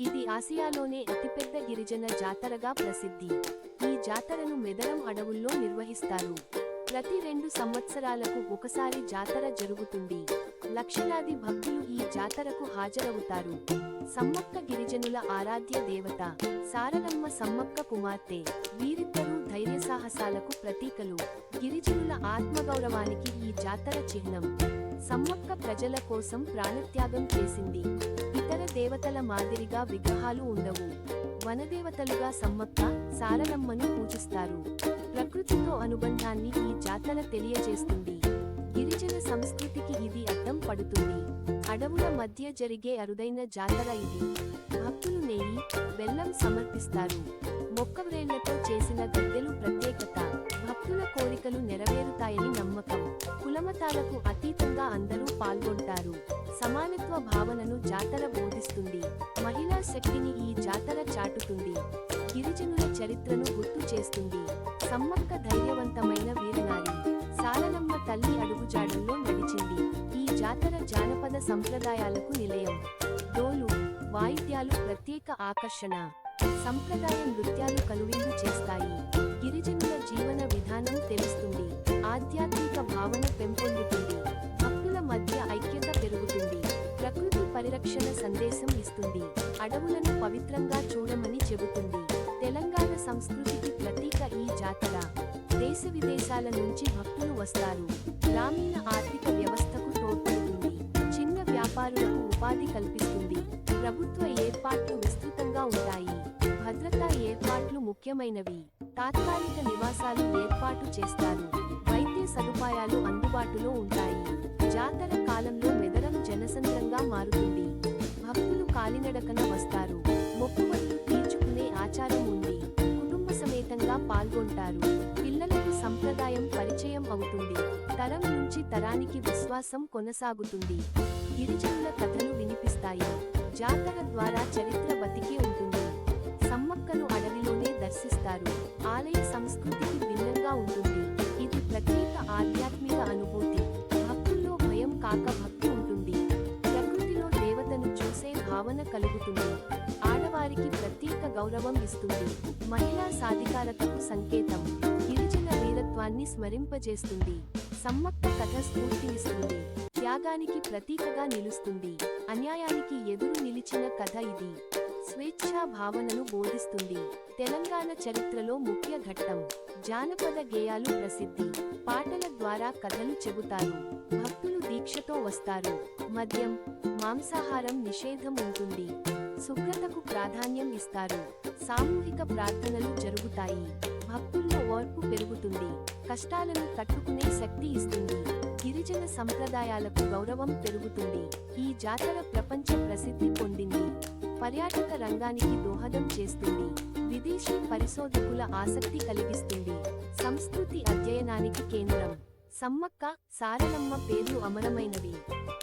ఇది ఆసియాలోనే అతిపెద్ద గిరిజన జాతరగా ప్రసిద్ధి. ఈ జాతరను మెదరం అడవుల్లో నిర్వహిస్తారు. ప్రతి 2 సంవత్సరాలకు ఒకసారి జాతర జరుగుతుంది. లక్షలాది భక్తులు ఈ జాతరకు హాజరవుతారు. సమ్మక్క గిరిజనుల ఆరాధ్య దేవత సారలమ్మ సమ్మక్క కుమార్తె. వీరిద్దరూ ధైర్యసాహసాలకు ప్రతీకలు. గిరిజనుల ఆత్మగౌరవానికి ఈ జాతర చిహ్నం. సమ్మక్క ప్రజల కోసం ప్రాణత్యాగం చేసింది. ఇతర దేవతల మాదిరిగా విగ్రహాలు ఉండవు. వనదేవతలుగా సమ్మక్క, సారలమ్మను పూజిస్తారు. ప్రకృతితో అనుబంధాన్ని ఈ జాతర తెలియజేస్తుంది. గిరిజన సంస్కృతికి ఇది అద్దం పడుతుంది. అడవుల మధ్య జరిగే అరుదైన జాతర ఇది. భక్తులు నెయ్యి, బెల్లం సమర్పిస్తారు. మొక్కవ్రేళ్లతో చేసిన గద్దెలు ప్రత్యేకత. భక్తుల కోరికలు నెరవేరుతాయని నమ్మకం. కులమతాలకు అతీతంగా అందరూ పాల్గొంటారు. సమానత్వ భావనను జాతర బోధిస్తుంది. మహిళా శక్తిని ఈ జాతర చాటుతుంది. గిరిజనుల చరిత్రను గుర్తు చేస్తుంది. సమ్మక్క ధైర్యవంతమైన వీరనారి. సారలమ్మ తల్లి అడుగుజాడల్లో నడిచింది. ఈ జాతర జానపద సంప్రదాయాలకు నిలయం. డోలు, వాయిద్యాలు ప్రత్యేక ఆకర్షణ. సంప్రదాయ నృత్యాలు కనువిందు చేస్తాయి. గిరిజనుల జీవన విధానం తెలుస్తుంది. ఆధ్యాత్మిక భావన పెంపొందుతుంది. భక్తుల మధ్య ఐక్యత పెరుగుతుంది. ప్రకృతి పరిరక్షణ సందేశం ఇస్తుంది. అడవులను పవిత్రంగా చూడమని చెబుతుంది. తెలంగాణ సంస్కృతికి ప్రతీక ఈ జాతర. దేశ విదేశాల నుంచి భక్తులు వస్తారు. గ్రామీణ ఆర్థిక వ్యవస్థకు తోడ్పడుతుంది. చిన్న వ్యాపారులకు ఉపాధి కల్పిస్తుంది. ప్రభుత్వ ఏర్పాట్లు విస్తృతంగా ఉంటాయి. భద్రతా ఏర్పాట్లు ముఖ్యమైనవి. తాత్కాలిక నివాసాలు ఏర్పాటు చేస్తారు. వైద్య సదుపాయాలు అందుబాటులో ఉంటాయి. జాతర కాలంలో మెదరం జనసంద్రంగా మారుతుంది. భక్తులు కాలినడకన వస్తారు. మొక్కుబడులు తీర్చుకునే ఆచారం ఉంది. కుటుంబ సమేతంగా పాల్గొంటారు. పిల్లలకు సంప్రదాయం పరిచయం అవుతుంది. తరం నుంచి తరానికి విశ్వాసం కొనసాగుతుంది. గిరిజనుల కథలు వినిపిస్తాయి. జాతర ద్వారా చరిత్ర బతికి ఉంటుంది. సమ్మక్కను అడవిలోనే దర్శిస్తారు. ఆలయ సంస్కృతికి భిన్నంగా ఉంటుంది. ఇది ప్రత్యేక ఆధ్యాత్మిక అనుభూతి. భక్తుల్లో భయం కాక భక్తి ఉంటుంది. ప్రకృతిలో దేవతను చూసే భావన కలుగుతుంది. ఆడవారికి ప్రత్యేక గౌరవం ఇస్తుంది. మహిళా సాధికారతకు సంకేతం. గిరిజన వీరత్వాన్ని స్మరింపజేస్తుంది. సమ్మక్క కథ స్ఫూర్తినిస్తుంది. త్యాగానికి ప్రతీకగా నిలుస్తుంది. అన్యాయానికి ఎదురు నిలిచిన కథ ఇది. స్వేచ్ఛా భావనను బోధిస్తుంది. తెలంగాణ చరిత్రలో ముఖ్య ఘట్టం. జానపద గేయాలు ప్రసిద్ధి. పాటల ద్వారా కథలు చెబుతారు. భక్తులు దీక్షతో వస్తారు. మద్యం, మాంసాహారం నిషేధం ఉంటుంది. శుభ్రతకు ప్రాధాన్యం ఇస్తారు. సామూహిక ప్రార్థనలు జరుగుతాయి. భక్తుల్లో ఓర్పు పెరుగుతుంది. కష్టాలను తట్టుకునే శక్తి ఇస్తుంది. గిరిజన సంప్రదాయాలకు గౌరవం పెరుగుతుంది. ఈ జాతర ప్రపంచ ప్రసిద్ధి పొందింది. పర్యాటక రంగానికి దోహదం చేస్తుంది. విదేశీ పరిశోధకుల ఆసక్తి కలిగిస్తుంది. సంస్కృతి అధ్యయనానికి కేంద్రం. సమ్మక్క, సారలమ్మ పేర్లు అమరమైనవి.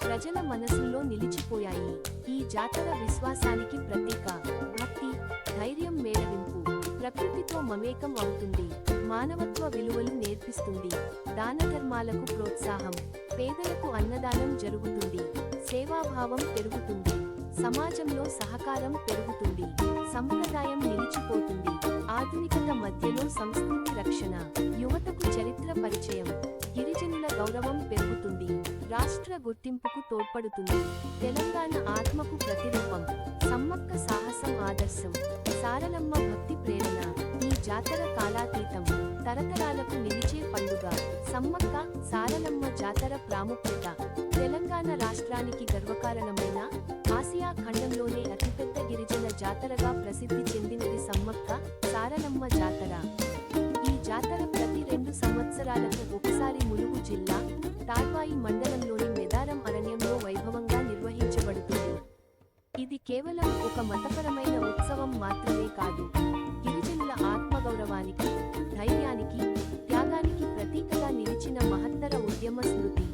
ప్రజల మనసుల్లో నిలిచిపోయాయి. ఈ జాతర విశ్వాసానికి ప్రతీక. భక్తి, ధైర్యం మేళవింపు. ప్రకృతితో మమేకం అవుతుంది. మానవత్వ విలువలు నేర్పిస్తుంది. దానధర్మాలకు ప్రోత్సాహం. పేదలకు అన్నదానం జరుగుతుంది. సేవాభావం పెరుగుతుంది. సమాజంలో సహకారం పెరుగుతుంది. సంప్రదాయం నిలిచిపోతుంది. ఆధునికత మధ్యలో సంస్కృతి రక్షణ. యువతకు చరిత్ర పరిచయం. గిరిజనుల గౌరవం పెరుగుతుంది. రాష్ట్ర గుర్తింపుకు తోడ్పడుతుంది. తెలంగాణ ఆత్మకు ప్రతిరూపం. సమ్మక్క సాహసం ఆదర్శం. సారలమ్మ భక్తి ప్రేరణ. ఈ జాతర కాలాతీతం. తరతరాలకు నిలిచే పండుగ. సమ్మక్క, సారలమ్మ జాతర ప్రాముఖ్యత. తెలంగాణ రాష్ట్రానికి గర్వకారణమైన, ఆసియా ఖండంలోనే అతిపెద్ద గిరిజన జాతరగా ప్రసిద్ధి చెందినది సమ్మక్క, సారలమ్మ జాతర. ఈ జాతర ప్రతి 2 సంవత్సరాలకు ఒకసారి ములుగు జిల్లా, తాడ్వాయి మండలంలోని మెదారం అరణ్యంలో వైభవంగా నిర్వహించబడుతుంది. ఇది కేవలం ఒక మతపరమైన ఉత్సవం మాత్రమే కాదు. గిరిజనుల ఆత్మగౌరవానికి, ధైర్యానికి, త్యాగానికి ప్రతీకగా నిలిచిన మహత్తర ఉద్యమ స్మృతి.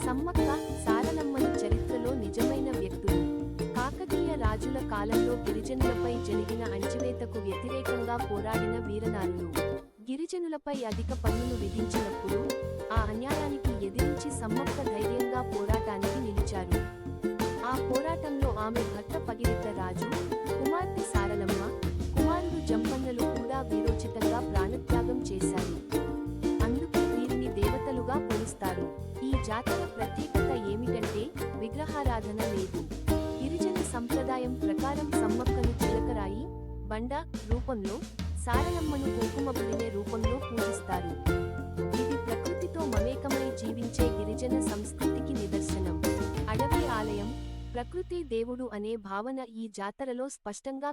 సమ్మక్క, సారలమ్మల చరిత్రలో నిజమైన వ్యక్తులు. కాకతీయ రాజుల కాలంలో గిరిజనులపై జరిగిన అణచివేతకు వ్యతిరేకంగా పోరాడిన వీరనారులు. గిరిజనులపై అధిక పన్నులు విధించినప్పుడు ఆ అన్యాయానికి ఎదిరించి సమ్మక్క ధైర్యంగా పోరాటానికి నిలిచారు. ఆ పోరాటంలో ఆమె భర్త పగిరిద్ద రాజు, కుమార్తె సారలమ్మ, కుమారుడు జంపన్నలు కూడా వీరోచితంగా ప్రాణత్యాగం చేశారు. అందుకే వీరిని దేవతలుగా కొలుస్తారు. ఈ జాతర ప్రత్యేకత ఏమిటంటే విగ్రహారాధన లేదు. గిరిజన సంప్రదాయం ప్రకారం సమ్మక్కను చిలకరాయి, బండ రూపంలో, సారలమ్మను కుంకుమబులినే రూపంలో పూజిస్తారు. ఇది ప్రకృతితో మమేకమై జీవించే గిరిజన సంస్కృతికి నిదర్శనం. అడవి ఆలయం, ప్రకృతి దేవుడు అనే భావన ఈ జాతరలో స్పష్టంగా